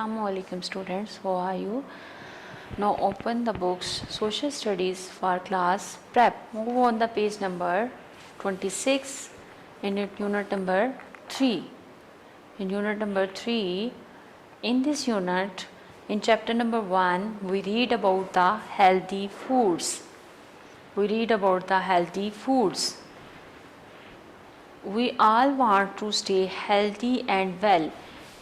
Assalamualaikum students, how are you? Now open the books Social Studies for class prep. Move on the page number 26 in unit number 3. In unit number 3, in this unit, in chapter number 1, we read about the healthy foods. We read about the healthy foods. We all want to stay healthy and well.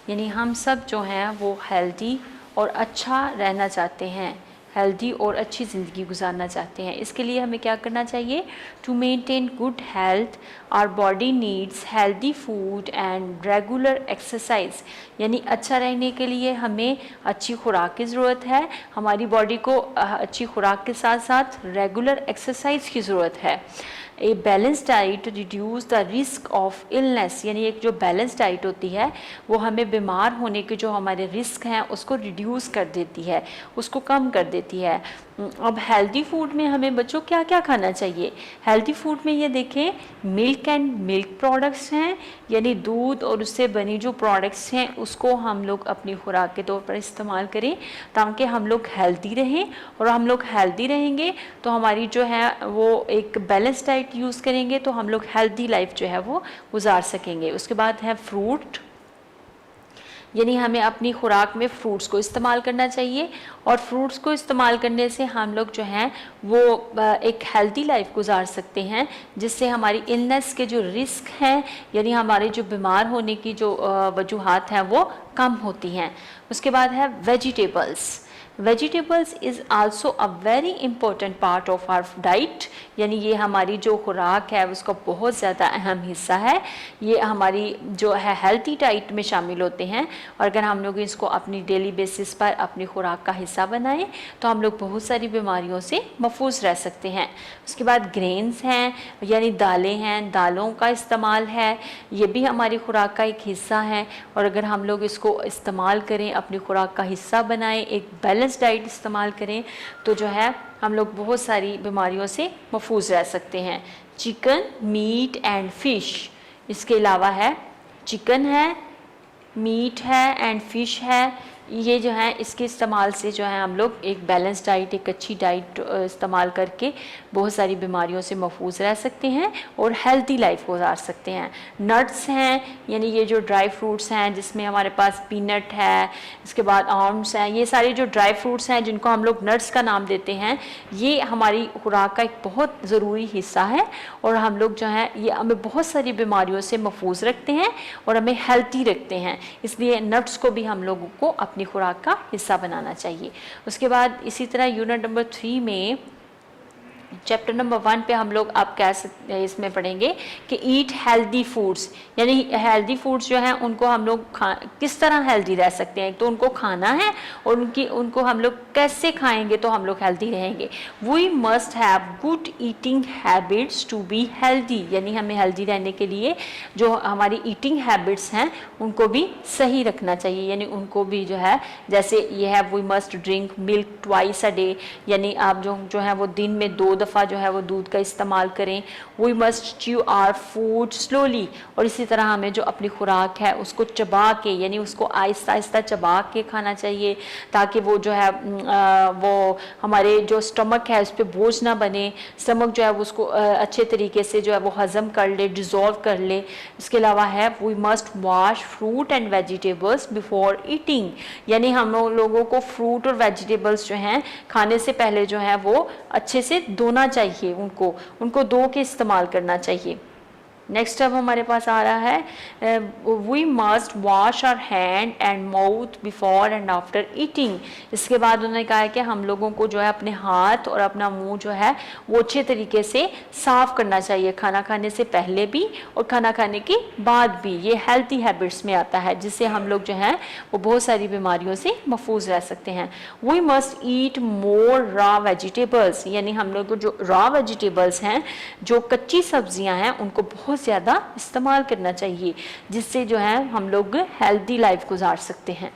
यानी हम सब जो हैं वो healthy और अच्छा रहना चाहते हैं, हेल्दी और अच्छी ज़िंदगी गुजारना चाहते हैं. इसके लिए हमें क्या करना चाहिए? To maintain good health our body needs healthy food and regular exercise. यानी अच्छा रहने के लिए हमें अच्छी खुराक की ज़रूरत है, हमारी बॉडी को अच्छी खुराक के साथ साथ रेगुलर एक्सरसाइज की ज़रूरत है. A balance diet reduce the risk of illness. यानी एक जो बैलेंस डाइट होती है वो हमें बीमार होने के जो हमारे रिस्क हैं उसको रिड्यूस कर देती है, उसको कम कर देती है. अब हेल्दी फूड में हमें बच्चों क्या क्या खाना चाहिए? हेल्दी फूड में ये देखें, मिल्क एंड मिल्क प्रोडक्ट्स हैं, यानी दूध और उससे बनी जो प्रोडक्ट्स हैं उसको हम लोग अपनी खुराक के तौर पर इस्तेमाल करें ताकि हम लोग हेल्दी रहें. और हम लोग हेल्दी रहेंगे तो हमारी जो है वो एक बैलेंस डाइट यूज़ करेंगे तो हम लोग हेल्दी लाइफ जो है वो गुजार सकेंगे. उसके बाद है फ्रूट, यानी हमें अपनी खुराक में फ्रूट्स को इस्तेमाल करना चाहिए और फ्रूट्स को इस्तेमाल करने से हम लोग जो हैं वो एक हेल्दी लाइफ गुजार सकते हैं, जिससे हमारी इलनेस के जो रिस्क हैं यानी हमारे जो बीमार होने की जो वजूहात हैं वो कम होती हैं. उसके बाद है vegetables. Vegetables is also a very important part of our diet. यानी ये हमारी जो खुराक है उसका बहुत ज़्यादा अहम हिस्सा है. ये हमारी जो है हेल्थी डाइट में शामिल होते हैं और अगर हम लोग इसको अपनी डेली बेसिस पर अपनी खुराक का हिस्सा बनाएं तो हम लोग बहुत सारी बीमारियों से महफूज रह सकते हैं. उसके बाद ग्रेन्स हैं, यानी दालें हैं, दालों का इस्तेमाल है, ये भी हमारी खुराक का एक हिस्सा है. और अगर हम लोग इसको इस्तेमाल करें, अपनी खुराक का हिस्सा बनाएं, एक बैलेंस डाइट इस्तेमाल करें तो जो है हम लोग बहुत सारी बीमारियों से महफूज रह सकते हैं. Chicken, meat and fish. इसके अलावा है चिकन है, मीट है एंड फिश है. ये जो है इसके इस्तेमाल से जो है हम लोग एक बैलेंस डाइट, एक अच्छी डाइट इस्तेमाल करके बहुत सारी बीमारियों से महफूज रह सकते हैं और हेल्दी लाइफ गुजार सकते हैं. नट्स हैं, यानी ये जो ड्राई फ्रूट्स हैं जिसमें हमारे पास पीनट है, इसके बाद आर्म्स हैं, ये सारे जो ड्राई फ्रूट्स हैं जिनको हम लोग नट्स का नाम देते हैं, ये हमारी खुराक का एक बहुत ज़रूरी हिस्सा है और हम लोग जो हैं ये हमें बहुत सारी बीमारियों से महफूज रखते हैं और हमें हेल्दी रखते हैं. इसलिए नट्स को भी हम लोगों को अपनी खुराक का हिस्सा बनाना चाहिए. उसके बाद इसी तरह यूनिट नंबर 3 में चैप्टर नंबर 1 पे हम लोग आप कह सकते इसमें पढ़ेंगे कि ईट हेल्दी फूड्स. यानी हेल्दी फूड्स जो हैं उनको हम लोग किस तरह हेल्दी रह सकते हैं. तो उनको खाना है और उनको हम लोग कैसे खाएंगे तो हम लोग हेल्दी रहेंगे. We must have good eating habits to be healthy. यानी हमें हेल्दी रहने के लिए जो हमारी ईटिंग हैबिट्स हैं उनको भी सही रखना चाहिए. यानी उनको भी जो है, जैसे ये है we must drink milk twice a day. यानी आप जो है वो दिन में 2 दफ़ा जो है वो दूध का इस्तेमाल करें. We must chew our food slowly. और इसी तरह हमें जो अपनी खुराक है उसको चबा के, यानी उसको आहिस्ता आहिस्ता चबा के खाना चाहिए ताकि वो जो है वो हमारे जो स्टमक है उस पर बोझ ना बने. स्टमक जो है वो उसको अच्छे तरीके से जो है वो हज़म कर ले, डिज़ोल्व कर ले. इसके अलावा है we must wash fruit and vegetables before eating. यानी हम लोगों को फ्रूट और वेजिटेबल्स जो हैं खाने से पहले जो है वो अच्छे से धोना चाहिए, उनको धो के इस्तेमाल करना चाहिए. नेक्स्ट अब हमारे पास आ रहा है we must wash our hand and mouth before and after eating. इसके बाद उन्होंने कहा है कि हम लोगों को जो है अपने हाथ और अपना मुंह जो है वो अच्छे तरीके से साफ़ करना चाहिए, खाना खाने से पहले भी और खाना खाने के बाद भी. ये हेल्थी हैबिट्स में आता है जिससे हम लोग जो हैं वो बहुत सारी बीमारियों से महफूज रह सकते हैं. We must eat more raw vegetables. यानी हम लोग जो रॉ वेजिटेबल्स हैं, जो कच्ची सब्जियां हैं, उनको बहुत ज़्यादा इस्तेमाल करना चाहिए जिससे जो है हम लोग हेल्दी लाइफ गुजार सकते हैं.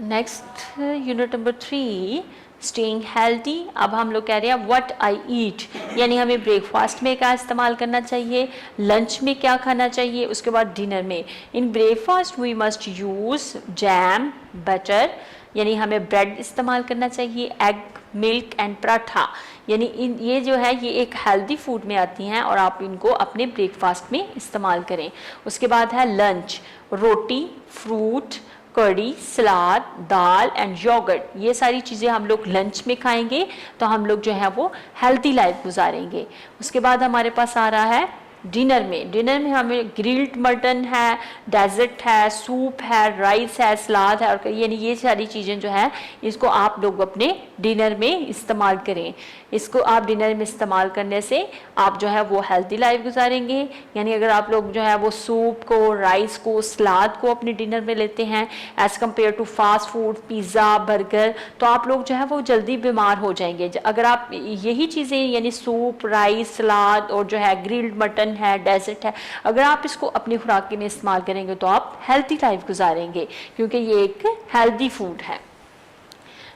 Next unit number 3, staying healthy. अब हम लोग कह रहे हैं व्हाट आई ईट, यानी हमें ब्रेकफास्ट में क्या इस्तेमाल करना चाहिए, लंच में क्या खाना चाहिए, उसके बाद डिनर में। In breakfast we must use jam, butter, यानी हमें ब्रेड इस्तेमाल करना चाहिए, एग, मिल्क एंड पराठा, यानी ये जो है ये एक हेल्दी फूड में आती हैं और आप इनको अपने ब्रेकफास्ट में इस्तेमाल करें। उसके बाद है लंच, रोटी, फ्रूट, कड़ी, सलाद, दाल एंड योगर्ट, ये सारी चीज़ें हम लोग लंच में खाएंगे तो हम लोग जो है वो हेल्दी लाइफ गुजारेंगे। उसके बाद हमारे पास आ रहा है डिनर में। डिनर में हमें ग्रिल्ड मटन है, डेजर्ट है, सूप है, राइस है, सलाद है, और यानी ये सारी चीज़ें जो है इसको आप लोग अपने डिनर में इस्तेमाल करें। इसको आप डिनर में इस्तेमाल करने से आप जो है वो हेल्दी लाइफ गुजारेंगे। यानी अगर आप लोग जो है वो सूप को, राइस को, सलाद को अपने डिनर में लेते हैं as compare to fast food, pizza, burger, तो आप लोग जो है वो जल्दी बीमार हो जाएंगे। अगर आप यही चीज़ें यानी सूप, राइस, सलाद और जो है ग्रिल्ड मटन है, डेजर्ट है, अगर आप इसको अपनी खुराक में इस्तेमाल करेंगे तो आप हेल्दी लाइफ गुजारेंगे, क्योंकि ये एक हेल्दी फूड है।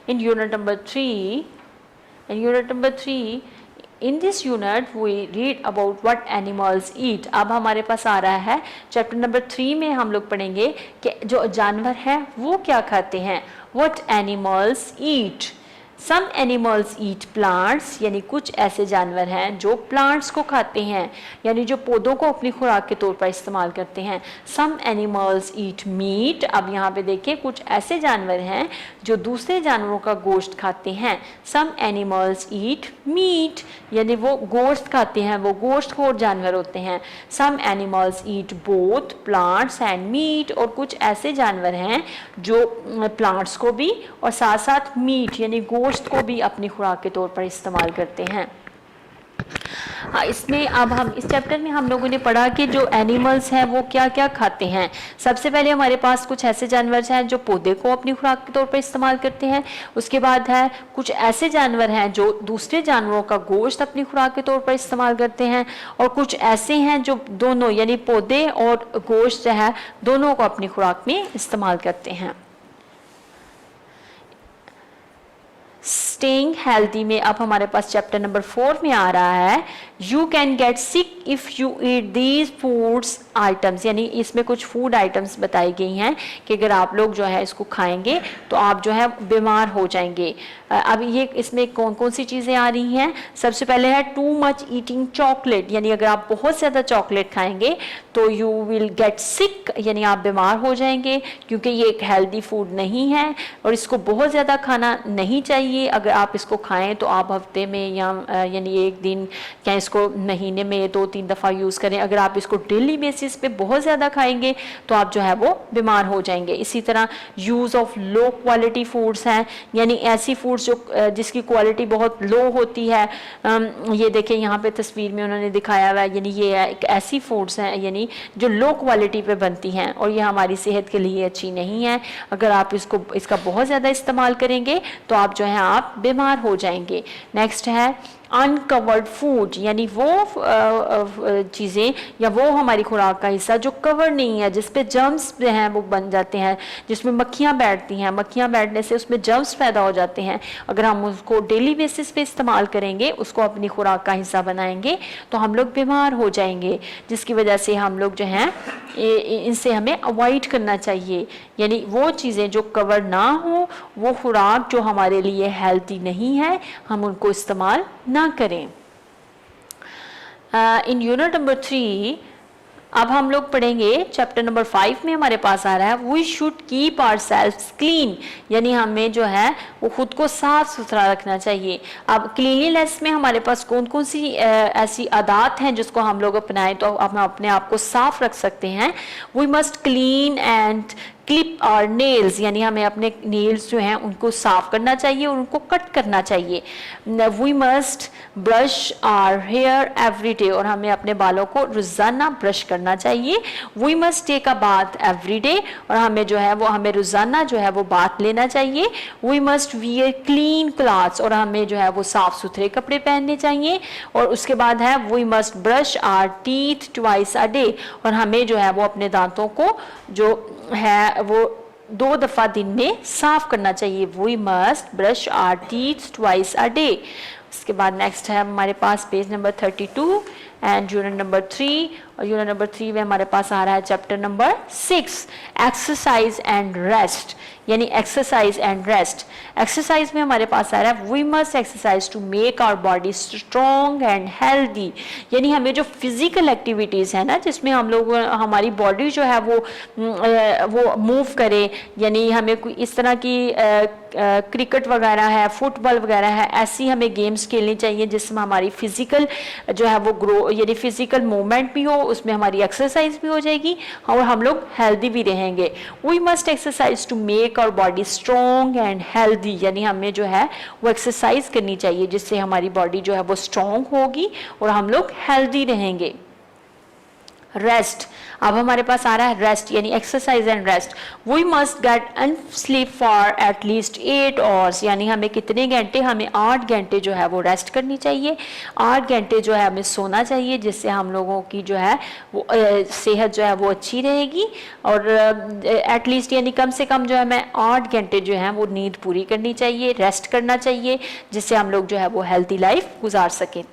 इन unit number 3, in this unit we read about what animals eat। अब हमारे पास आ रहा है चैप्टर नंबर 3 में हम लोग पढ़ेंगे कि जो जानवर हैं वो क्या खाते हैं। What animals eat। Some animals eat plants, यानी कुछ ऐसे जानवर हैं जो प्लांट्स को खाते हैं, यानी जो पौधों को अपनी खुराक के तौर पर इस्तेमाल करते हैं। Some animals eat meat। अब यहाँ पे देखिए कुछ ऐसे जानवर हैं जो दूसरे जानवरों का गोश्त खाते हैं। Some animals eat meat, यानी वो गोश्त खाते हैं, वो गोश्तखोर जानवर होते हैं। Some animals eat both plants and meat। और कुछ ऐसे जानवर हैं जो प्लांट्स को भी और साथ साथ मीट यानी गोश्त को भी अपनी खुराक के तौर पर इस्तेमाल करते हैं। हाँ, इसमें अब हम इस चैप्टर में हम लोगों ने पढ़ा कि जो एनिमल्स हैं वो क्या क्या खाते हैं। सबसे पहले हमारे पास कुछ ऐसे जानवर हैं जो पौधे को अपनी खुराक के तौर पर इस्तेमाल करते हैं। उसके बाद है कुछ ऐसे जानवर हैं जो दूसरे जानवरों का गोश्त अपनी खुराक के तौर पर इस्तेमाल करते हैं, और कुछ ऐसे हैं जो दोनों यानी पौधे और गोश्त जो है दोनों को अपनी खुराक में इस्तेमाल करते हैं। स्टेइंग हेल्दी में अब हमारे पास चैप्टर नंबर 4 में आ रहा है you can get sick if you eat these foods items, यानी इसमें कुछ फूड आइटम्स बताई गई हैं कि अगर आप लोग जो है इसको खाएंगे तो आप जो है बीमार हो जाएंगे। अब ये इसमें कौन कौन सी चीज़ें आ रही हैं। सबसे पहले है टू मच ईटिंग चॉकलेट, यानी अगर आप बहुत ज़्यादा चॉकलेट खाएंगे तो यू विल गेट सिक, यानी आप बीमार हो जाएंगे, क्योंकि ये एक हेल्दी फूड नहीं है और इसको बहुत ज़्यादा खाना नहीं चाहिए। अगर आप इसको खाएं तो आप हफ्ते में या यानी एक दिन या इसको महीने में 2-3 दफ़ा यूज़ करें। अगर आप इसको डेली बेसिस पे बहुत ज़्यादा खाएंगे तो आप जो है वो बीमार हो जाएंगे। इसी तरह use of low quality foods हैं, यानी ऐसी फूड्स जो जिसकी क्वालिटी बहुत लो होती है। ये देखें यहाँ पे तस्वीर में उन्होंने दिखाया हुआ है, यानी ये एक ऐसी फूड्स हैं यानी जो लो क्वालिटी पे बनती हैं और ये हमारी सेहत के लिए अच्छी नहीं है। अगर आप इसका बहुत ज़्यादा इस्तेमाल करेंगे तो आप जो है आप बीमार हो जाएंगे। नेक्स्ट है अनकवर्ड फूड, यानी वो चीज़ें या वो हमारी खुराक का हिस्सा जो कवर नहीं है, जिस पे जर्म्स जो हैं वो बन जाते हैं, जिसमें मक्खियाँ बैठती हैं। मक्खियाँ बैठने से उसमें जर्म्स पैदा हो जाते हैं। अगर हम उसको डेली बेसिस पे इस्तेमाल करेंगे, उसको अपनी खुराक का हिस्सा बनाएंगे तो हम लोग बीमार हो जाएंगे, जिसकी वजह से हम लोग जो हैं इनसे हमें अवॉइड करना चाहिए। यानी वो चीज़ें जो कवर ना हो, वो खुराक जो हमारे लिए हेल्दी नहीं है, हम उनको इस्तेमाल ना करें। इन यूनिट नंबर 3 अब हम लोग पढ़ेंगे चैप्टर नंबर 5 में हमारे पास आ रहा है we should keep ourselves clean, यानी हमें जो है वो खुद को साफ सुथरा रखना चाहिए। अब क्लीनलीनेस में हमारे पास कौन कौन सी ऐसी आदत हैं जिसको हम लोग अपनाएं तो हम अपने आप को साफ रख सकते हैं। We must clean and clip our nails, यानी हमें अपने नेल्स जो हैं उनको साफ करना चाहिए और उनको कट करना चाहिए। We must brush our hair every day, और हमें अपने बालों को रोज़ाना ब्रश करना चाहिए। We must take a bath every day, और हमें जो है वो हमें रोज़ाना जो है वो बाथ लेना चाहिए। We must wear clean clothes, और हमें जो है वो साफ़ सुथरे कपड़े पहनने चाहिए। और उसके बाद है we must brush our teeth twice a day, और हमें जो है वो अपने दांतों को जो है वो 2 दफ़ा दिन में साफ करना चाहिए। We must brush our teeth twice a day. उसके बाद नेक्स्ट है हमारे पास page number 32 and unit number 3, और यूनिट नंबर 3 में हमारे पास आ रहा है chapter number 6 exercise and rest, यानी एक्सरसाइज एंड रेस्ट। एक्सरसाइज में हमारे पास आ रहा है we must exercise to make our body strong and healthy, यानी हमें जो फिजिकल एक्टिविटीज़ है ना जिसमें हम लोग हमारी बॉडी जो है वो मूव करे, यानी हमें कोई इस तरह की क्रिकेट वगैरह है, फुटबॉल वगैरह है, ऐसी हमें गेम्स खेलनी चाहिए जिसमें हमारी फिजिकल जो है वो ग्रो, यानी फिजिकल मूवमेंट भी हो, उसमें हमारी एक्सरसाइज भी हो जाएगी और हम लोग हेल्दी भी रहेंगे। We must exercise to make our body strong and healthy, यानी हमें जो है वो एक्सरसाइज करनी चाहिए जिससे हमारी बॉडी जो है वो स्ट्रॉन्ग होगी और हम लोग हेल्दी रहेंगे। रेस्ट, अब हमारे पास आ रहा है रेस्ट, यानी exercise and rest. We must get and sleep for at least 8 hours, यानी हमें कितने घंटे, हमें 8 घंटे जो है वो रेस्ट करनी चाहिए, 8 घंटे जो है हमें सोना चाहिए, जिससे हम लोगों की जो है वो सेहत जो है वो अच्छी रहेगी। और एटलीस्ट यानी कम से कम जो है हमें 8 घंटे जो है वो नींद पूरी करनी चाहिए, रेस्ट करना चाहिए, जिससे हम लोग जो है वो हेल्थी लाइफ गुजार सकें।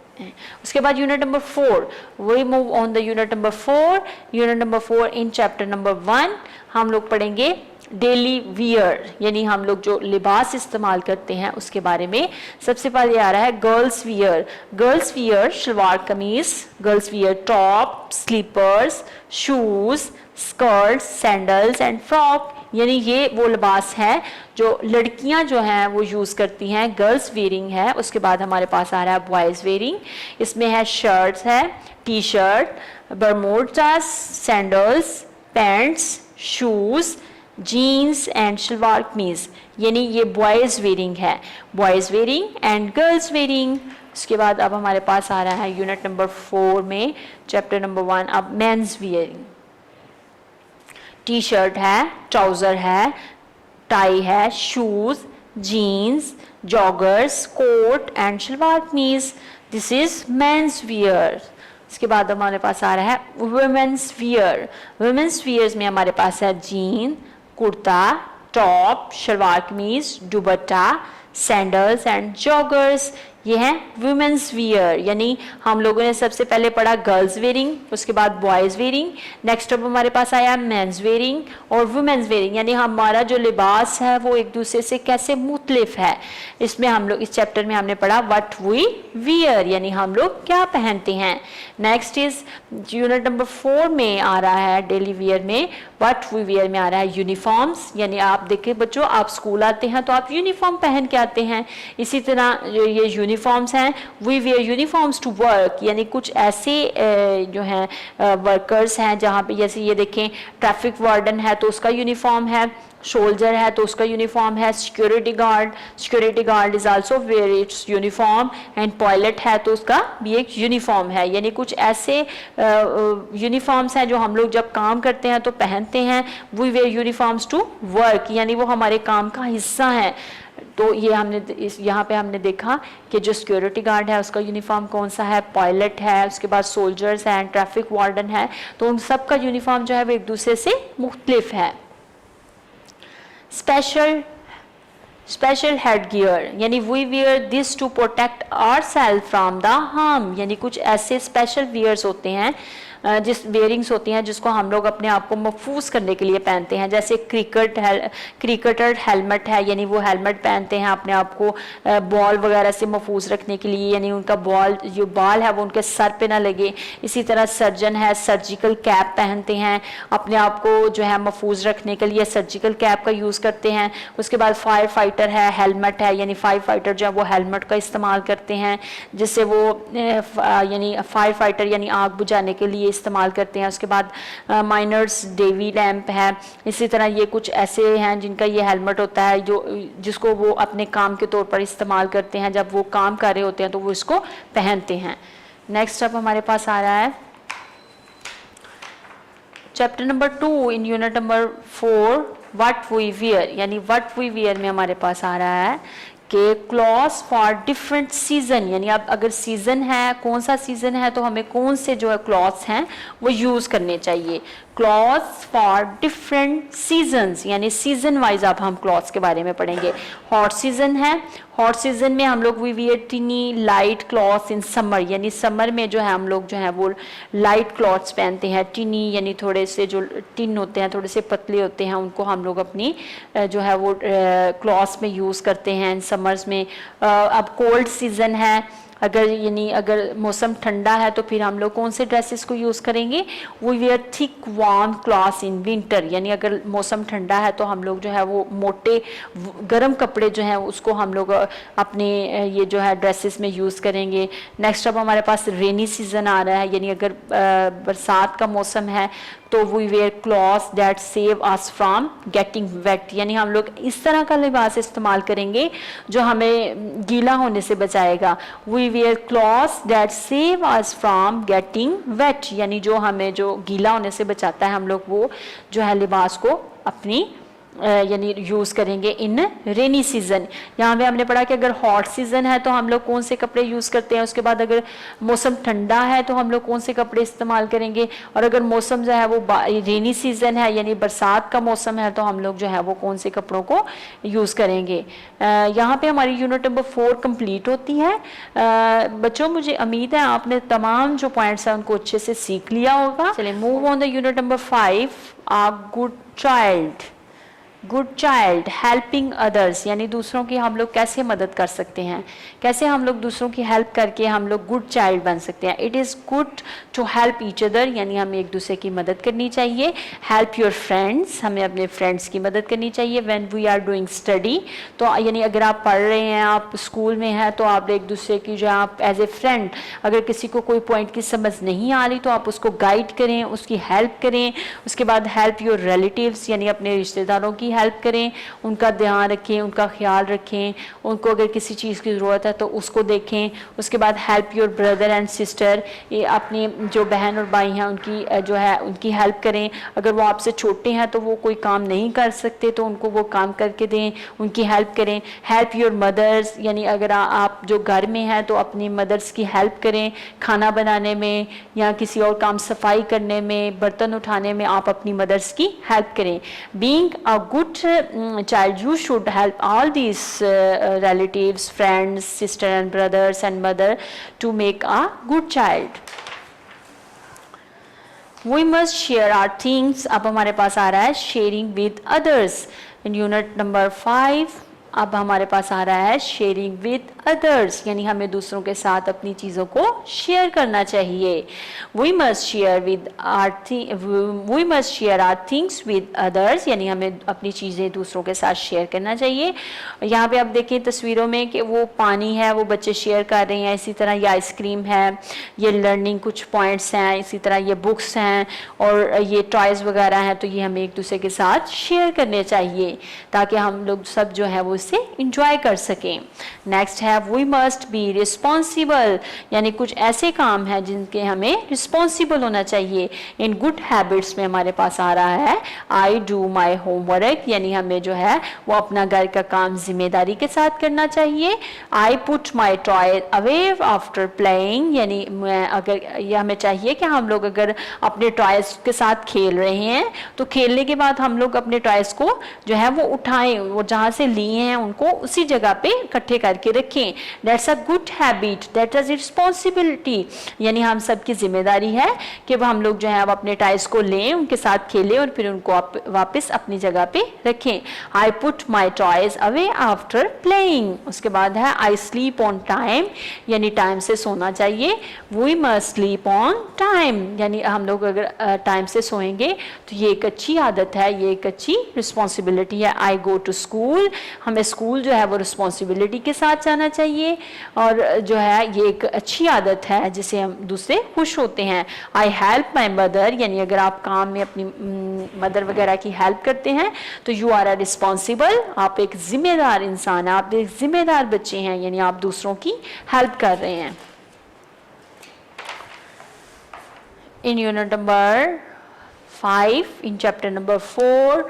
उसके बाद unit number 4, we move on the unit number 4। Unit number 4 in chapter number 1 हम लोग पढ़ेंगे डेली वियर, यानी हम लोग जो लिबास इस्तेमाल करते हैं उसके बारे में। सबसे पहले आ रहा है girls wear. Girls wear shalwar kameez, girls wear top, slippers, shoes, skirts, sandals and frock, यानी ये वो लिबास है जो लड़कियां जो हैं वो यूज़ करती हैं, गर्ल्स वेयरिंग है। उसके बाद हमारे पास आ रहा है बॉयज़ वेयरिंग, इसमें है शर्ट्स है, T shirt, bermudas, sandals, pants, shoes, jeans and shalwar kameez, यानी ये बॉयज़ वेयरिंग है, boys wearing and girls wearing. उसके बाद अब हमारे पास आ रहा है यूनिट नंबर 4 में चैप्टर नंबर 1, अब मेंस वेयरिंग। टी शर्ट है, ट्राउज़र है, टाई है, shoes, jeans, joggers, coat and shalwar kameez, this is men's wear. इसके बाद हमारे पास आ रहा है वुमेन्स वियर। वुमेन्स वियर्स में हमारे पास है जीन, कुर्ता, टॉप, शलवार कमीज, दुपट्टा, सैंडल्स एंड जॉगर्स, ये हैं वुमेन्स वियर। यानी हम लोगों ने सबसे पहले पढ़ा गर्ल्स वेयरिंग, उसके बाद बॉयज़ वेयरिंग, नेक्स्ट अब हमारे पास आया मेंस वेयरिंग और वुमेन्स वेयरिंग, यानी हमारा जो लिबास है वो एक दूसरे से कैसे मुख्तलिफ है। इसमें हम लोग इस चैप्टर में हमने पढ़ा व्हाट वी वियर, यानी हम लोग क्या पहनते हैं। नेक्स्ट इज यूनिट नंबर 4 में आ रहा है डेली वियर में, व्हाट वी वियर में आ रहा है यूनिफॉर्म्स, यानी आप देखिए बच्चों, आप स्कूल आते हैं तो आप यूनिफॉर्म पहन के आते हैं, इसी तरह ये यूनिफॉर्म्स हैं। We wear uniforms to work, यानी कुछ ऐसे जो हैं वर्कर्स हैं जहाँ पे जैसे ये देखें ट्रैफिक वार्डन है तो उसका यूनिफॉर्म है, सोल्जर है तो उसका यूनिफॉर्म है, security guard is also wear its uniform and pilot है तो उसका भी एक यूनिफॉर्म है। यानी कुछ ऐसे यूनिफॉर्म्स हैं जो हम लोग जब काम करते हैं तो पहनते हैं। We wear uniforms to work, यानी वो हमारे काम का हिस्सा है। तो ये हमने यहाँ पे हमने देखा कि जो सिक्योरिटी गार्ड है उसका यूनिफॉर्म कौन सा है, पायलट है, उसके बाद सोल्जर्स हैं, ट्रैफिक वार्डन है, तो उन सब का यूनिफॉर्म जो है वो एक दूसरे से मुख्तलिफ है। स्पेशल हेड गियर, यानी we wear this to protect ourself from the harm, यानी कुछ ऐसे स्पेशल वियर्स होते हैं जिस वेयरिंग्स होती हैं जिसको हम लोग अपने आप को महफूज करने के लिए पहनते हैं। जैसे क्रिकेटर हेलमेट है, यानी वो हेलमेट पहनते हैं अपने आप को बॉल वगैरह से महफूज रखने के लिए, यानी उनका जो बाल है वो उनके सर पे ना लगे। इसी तरह सर्जन है, सर्जिकल कैप पहनते हैं, अपने आप को जो है महफूज रखने के लिए सर्जिकल कैप का यूज़ करते हैं। उसके बाद फायर फाइटर है, हेलमेट है, यानी फायर फाइटर जो है वो हेलमेट का इस्तेमाल करते हैं जिससे वो यानी फायर फाइटर यानी आग बुझाने के लिए इस्तेमाल करते हैं। उसके बाद माइनर्स डेवी लैंप है, इसी तरह ये कुछ ऐसे हैं जिनका ये हेलमेट होता है जिसको वो अपने काम के तौर पर इस्तेमाल करते हैं, जब वो काम कर रहे होते हैं तो वो इसको पहनते हैं। नेक्स्ट अब हमारे पास आ रहा है chapter number 2 in unit number 4 what we wear, यानी व्हाट वी वियर में हमारे पास आ रहा है कि क्लॉथ्स फॉर डिफरेंट सीजन, यानी अब अगर सीजन है, कौन सा सीजन है तो हमें कौन से जो है क्लॉथ्स हैं वो यूज़ करने चाहिए। क्लॉथ्स फॉर डिफरेंट सीजन्स, यानी सीजन वाइज अब हम क्लॉथ्स के बारे में पढ़ेंगे। हॉट सीजन है, हॉट सीजन में हम लोग we wear tiny light clothes in summer, यानी समर में जो है हम लोग जो है वो लाइट क्लॉथ्स पहनते हैं। टिनी यानी थोड़े से जो टिन होते हैं, थोड़े से पतले होते हैं, उनको हम लोग अपनी जो है वो क्लॉथ्स में यूज़ करते हैं इन समर्स में। अब कोल्ड सीजन है, अगर यानी अगर मौसम ठंडा है तो फिर हम लोग कौन से ड्रेसेस को यूज़ करेंगे, we wear thick warm clothes in winter, यानी अगर मौसम ठंडा है तो हम लोग जो है वो मोटे गर्म कपड़े जो हैं उसको हम लोग अपने ये जो है ड्रेसेस में यूज़ करेंगे। नेक्स्ट अब हमारे पास रेनी सीजन आ रहा है, यानी अगर बरसात का मौसम है तो we wear clothes that save us from getting wet, यानी हम लोग इस तरह का लिबास इस्तेमाल करेंगे जो हमें गीला होने से बचाएगा। We wear clothes that save us from getting wet, यानी जो हमें जो गीला होने से बचाता है, हम लोग वो जो है लिबास को अपनी यानी यूज़ करेंगे इन रेनी सीजन। यहाँ पे हमने पढ़ा कि अगर हॉट सीजन है तो हम लोग कौन से कपड़े यूज़ करते हैं, उसके बाद अगर मौसम ठंडा है तो हम लोग कौन से कपड़े इस्तेमाल करेंगे, और अगर मौसम जो है वो रेनी सीजन है यानी बरसात का मौसम है तो हम लोग जो है वो कौन से कपड़ों को यूज़ करेंगे। यहाँ पे हमारी यूनिट नंबर 4 कंप्लीट होती है। बच्चों मुझे उम्मीद है आपने तमाम जो पॉइंट्स हैं उनको अच्छे से सीख लिया होगा। चलिए move on the unit number 5, a good child. Good child helping others, यानी दूसरों की हम लोग कैसे मदद कर सकते हैं, कैसे हम लोग दूसरों की हेल्प करके हम लोग गुड चाइल्ड बन सकते हैं। It is good to help each other, यानी हमें एक दूसरे की मदद करनी चाहिए। हेल्प योर फ्रेंड्स, हमें अपने फ्रेंड्स की मदद करनी चाहिए। When we are doing study, तो यानी अगर आप पढ़ रहे हैं, आप स्कूल में हैं, तो आप एक दूसरे की जो आप एज ए फ्रेंड अगर किसी को कोई पॉइंट की समझ नहीं आ रही तो आप उसको गाइड करें, उसकी हेल्प करें। उसके बाद हेल्प योर रिलेटिव्स, यानी अपने रिश्तेदारों की हेल्प करें, उनका ध्यान रखें, उनका ख्याल रखें, उनको अगर किसी चीज़ की ज़रूरत है तो उसको देखें। उसके बाद help your brother and sister, ये अपने जो बहन और भाई हैं उनकी जो है उनकी हेल्प करें। अगर वो आपसे छोटे हैं तो वो कोई काम नहीं कर सकते तो उनको वो काम करके दें, उनकी हेल्प करें। हेल्प योर मदर्स, यानी अगर आप जो घर में हैं तो अपनी मदर्स की हेल्प करें, खाना बनाने में या किसी और काम सफाई करने में, बर्तन उठाने में आप अपनी मदर्स की हेल्प करें। Being a good child, you should help all these relatives, friends, sister and brothers and mother to make a good child. We must share our things. अब हमारे पास आ रहा है sharing with others in unit number 5. अब हमारे पास आ रहा है शेयरिंग विद अदर्स, यानी हमें दूसरों के साथ अपनी चीज़ों को शेयर करना चाहिए। We must share our things with others, यानी हमें अपनी चीज़ें दूसरों के साथ शेयर करना चाहिए। यहाँ पे आप देखें तस्वीरों में कि वो पानी है वो बच्चे शेयर कर रहे हैं, इसी तरह ये आइसक्रीम है, ये लर्निंग कुछ पॉइंट्स हैं, इसी तरह ये बुक्स हैं और ये टॉयज़ वगैरह हैं, तो ये हमें एक दूसरे के साथ शेयर करने चाहिए ताकि हम लोग सब जो है वो से इंजॉय कर सकें। नेक्स्ट है वी मस्ट बी रिस्पॉन्सिबल, यानी कुछ ऐसे काम हैं जिनके हमें रिस्पॉन्सिबल होना चाहिए। इन गुड हैबिट्स में हमारे पास आ रहा है आई डू माई होमवर्क, यानी हमें जो है वो अपना घर का काम जिम्मेदारी के साथ करना चाहिए। आई पुट माई टॉय अवे आफ्टर प्लेइंग, यानी अगर ये हमें चाहिए कि हम लोग अगर अपने टॉयज के साथ खेल रहे हैं तो खेलने के बाद हम लोग अपने टॉयज को जो है वो उठाएं, वो जहाँ से लिए हैं उनको उसी जगह पे इकट्ठे करके रखें। That's a good habit, that is responsibility, यानी हम सबकी जिम्मेदारी है कि हम लोग जो है अब अपने टॉयज को लें, उनके साथ खेलें और फिर उनको वापस अपनी जगह पे रखें। I put my toys away after playing. उसके बाद है आई स्लीप ऑन टाइम, यानी टाइम से सोना चाहिए। We must sleep on time, यानी हम लोग अगर टाइम से सोएंगे तो ये एक अच्छी आदत है, ये एक अच्छी रिस्पॉन्सिबिलिटी है। आई गो टू स्कूल, हमें स्कूल जो है वो रिस्पॉन्सिबिलिटी के साथ जाना चाहिए और जो है ये एक अच्छी आदत है जिससे हम दूसरे खुश होते हैं। आई हेल्प माई मदर, यानी अगर आप काम में अपनी मदर वगैरह की हेल्प करते हैं तो यू आर अ रिस्पॉन्सिबल, आप एक जिम्मेदार इंसान हैं, आप एक जिम्मेदार बच्चे हैं, यानी आप दूसरों की हेल्प कर रहे हैं। In unit number 5 in chapter number 4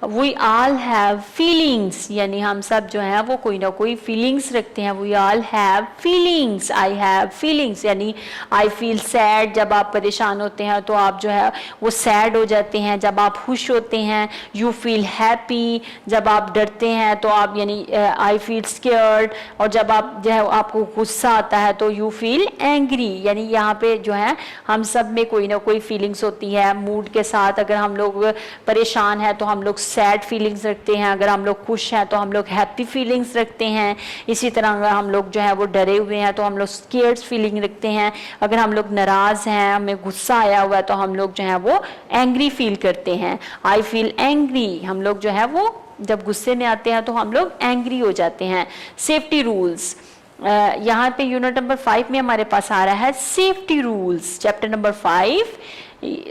we all have feelings, यानी हम सब जो है वो कोई ना कोई फीलिंग्स रखते हैं। We all have feelings, I have feelings, यानी आई फील सैड, जब आप परेशान होते हैं तो आप जो है वो सैड हो जाते हैं। जब आप खुश होते हैं यू फील हैप्पी, जब आप डरते हैं तो आप यानी आई फील स्केयर्ड, और जब आप जो है आपको गुस्सा आता है तो यू फील एंग्री। यानी यहाँ पे जो है हम सब में कोई ना कोई फीलिंग्स होती है मूड के साथ। अगर हम लोग परेशान हैं तो हम लोग सैड फीलिंग्स रखते हैं, अगर हम लोग खुश हैं तो हम लोग हैप्पी फीलिंग्स रखते हैं। इसी तरह अगर हम लोग जो है वो डरे हुए हैं तो हम लोग स्केयर्ड फीलिंग रखते हैं। अगर हम लोग नाराज हैं, हमें गुस्सा आया हुआ है तो हम लोग जो है वो एंग्री फील करते हैं। आई फील एंग्री, हम लोग जो है वो जब गुस्से में आते हैं तो हम लोग एंग्री हो जाते हैं। सेफ्टी रूल्स, यहाँ पे यूनिट नंबर 5 में हमारे पास आ रहा है safety rules, chapter number 5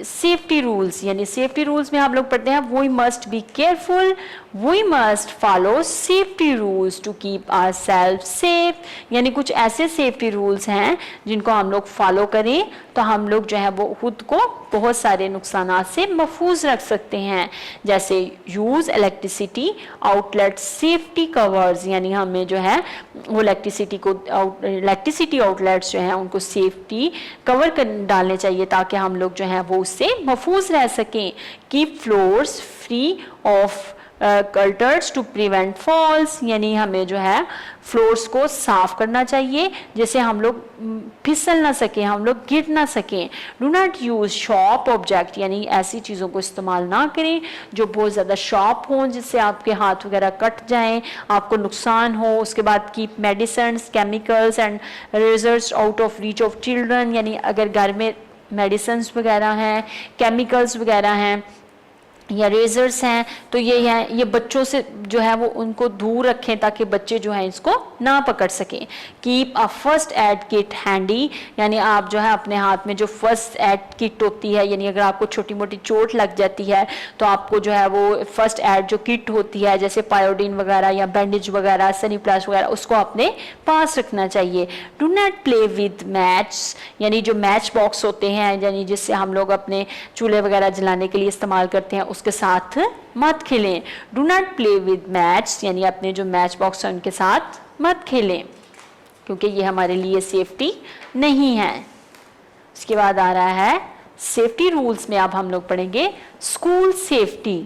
safety rules. यानी सेफ्टी रूल्स में हम लोग पढ़ते हैं we must be careful, we must follow safety rules to keep ourself safe. यानी कुछ ऐसे सेफ्टी रूल्स हैं जिनको हम लोग फॉलो करें तो हम लोग जो है वो खुद को बहुत सारे नुकसानात से महफूज रख सकते हैं। जैसे use electricity outlet safety covers, यानी हमें जो है वो इलेक्ट्रिसिटी आउटलेट्स जो हैं उनको सेफ्टी कवर कर डालने चाहिए ताकि हम लोग जो है वो उससे महफूज रह सकें। Keep floors free of clutters to prevent falls, यानी हमें जो है फ्लोर्स को साफ करना चाहिए जिससे हम लोग फिसल ना सकें, हम लोग गिर ना सकें। Do not use sharp object, यानी ऐसी चीज़ों को इस्तेमाल ना करें जो बहुत ज़्यादा शॉर्प हों जिससे आपके हाथ वगैरह कट जाएं, आपको नुकसान हो। उसके बाद keep medicines chemicals and razors out of reach of children, यानी अगर घर में मेडिसिन्स वगैरह हैं, केमिकल्स वगैरह हैं या रेजर्स हैं तो ये बच्चों से जो है वो उनको दूर रखें ताकि बच्चे जो है इसको ना पकड़ सकें। Keep a first aid kit handy, यानी आप जो है अपने हाथ में जो फर्स्ट एड किट होती है, यानी अगर आपको छोटी मोटी चोट लग जाती है तो आपको जो है वो फर्स्ट एड जो किट होती है जैसे पायोडीन वगैरह या बैंडेज वगैरह सनीप्लास्ट वगैरह उसको अपने पास रखना चाहिए। Do not play with match, यानी जो मैच बॉक्स होते हैं यानी जिससे हम लोग अपने चूल्हे वगैरह जलाने के लिए इस्तेमाल करते हैं उसके साथ मत खेलें। Do not play with match, यानी अपने जो मैच बॉक्स है उनके साथ मत खेलें क्योंकि ये हमारे लिए सेफ्टी नहीं है। इसके बाद आ रहा है सेफ्टी रूल्स में अब हम लोग पढ़ेंगे स्कूल सेफ्टी।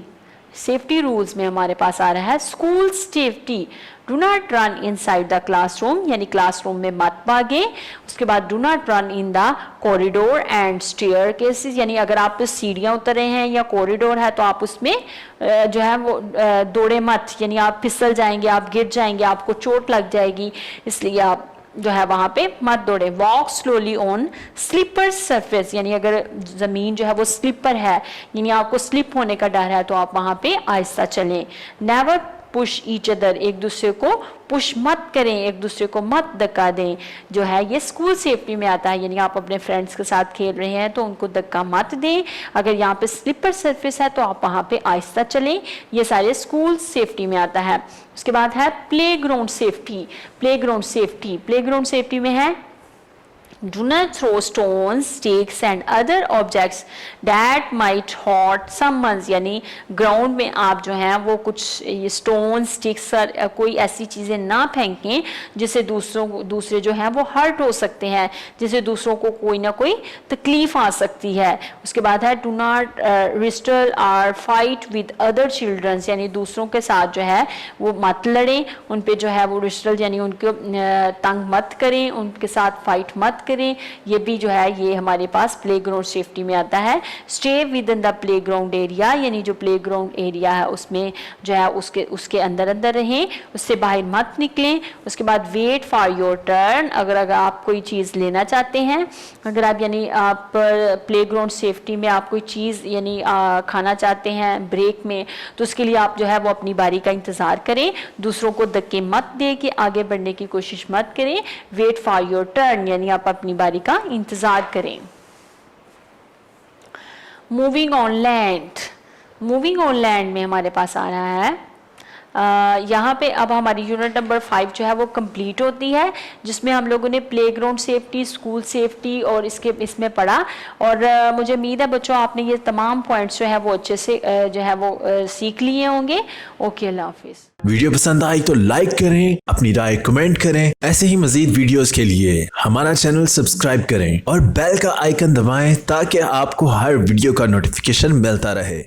सेफ्टी रूल्स में हमारे पास आ रहा है school safety. Do not run inside the classroom, यानी क्लासरूम में मत भागे। उसके बाद do not run in the corridor and stair cases, यानी अगर आप सीढ़ियाँ उतर रहे हैं या कॉरिडोर है तो आप उसमें जो है वो दौड़े मत, यानी आप फिसल जाएंगे, आप गिर जाएंगे, आपको चोट लग जाएगी, इसलिए आप जो है वहां पे मत दौड़े। Walk slowly on slipper surface, यानी अगर जमीन जो है वो स्लिपर है यानी आपको स्लिप होने का डर है तो आप वहां पे आहिस्ता चलें। नेवर पुश ईच अदर, एक दूसरे को पुश मत करें, एक दूसरे को मत धक्का दें, जो है ये स्कूल सेफ्टी में आता है। यानी आप अपने फ्रेंड्स के साथ खेल रहे हैं तो उनको धक्का मत दें। अगर यहाँ पे स्लिपर सरफेस है तो आप वहाँ पे आहिस्ता चलें, ये सारे स्कूल सेफ्टी में आता है। उसके बाद है playground safety. Playground safety, playground safety में है do not throw stones, sticks and other objects that might hurt someone, यानी ग्राउंड में आप जो है वो कुछ स्टोन स्टिक्स कोई ऐसी चीज़ें ना फेंकें जिससे दूसरे जो हैं वो हर्ट हो सकते हैं, जिससे दूसरों को कोई ना कोई तकलीफ आ सकती है। उसके बाद है डू नॉट रिस्टल और फाइट विद अदर चिल्ड्रंस, यानी दूसरों के साथ जो है वो मत लड़ें, उन पे जो है वो रिस्टल यानी उनको तंग मत करें, उनके साथ फाइट मत करें। ये भी जो है ये हमारे पास प्लेग्राउंड सेफ्टी में आता है। Stay with in the playground area, यानी जो प्लेग्राउंड एरिया है उसमें जो है उसके अंदर रहें, उससे बाहर मत निकलें। उसके बाद वेट फॉर योर टर्न, अगर आप कोई चीज़ लेना चाहते हैं, अगर आप यानी आप प्लेग्राउंड सेफ्टी में आप कोई चीज़ यानी खाना चाहते हैं ब्रेक में तो उसके लिए आप जो है वो अपनी बारी का इंतज़ार करें, दूसरों को धक्के मत दे के आगे बढ़ने की कोशिश मत करें। वेट फॉर योर टर्न, यानी आप अपनी बारी का इंतजार करें। Moving on land, moving on land में हमारे पास आ रहा है यहाँ पे अब हमारी यूनिट नंबर 5 जो है वो कंप्लीट होती है, जिसमें हम लोगों ने प्लेग्राउंड सेफ्टी, स्कूल सेफ्टी और इसमें पढ़ा। और मुझे उम्मीद है बच्चों आपने ये तमाम पॉइंट्स जो है वो अच्छे से जो है वो सीख लिए होंगे। ओके, अल्लाह हाफिज़। वीडियो पसंद आई तो लाइक करें, अपनी राय कमेंट करें। ऐसे ही मजीद वीडियोस के लिए हमारा चैनल सब्सक्राइब करें और बेल का आइकन दबाएं ताकि आपको हर वीडियो का नोटिफिकेशन मिलता रहे।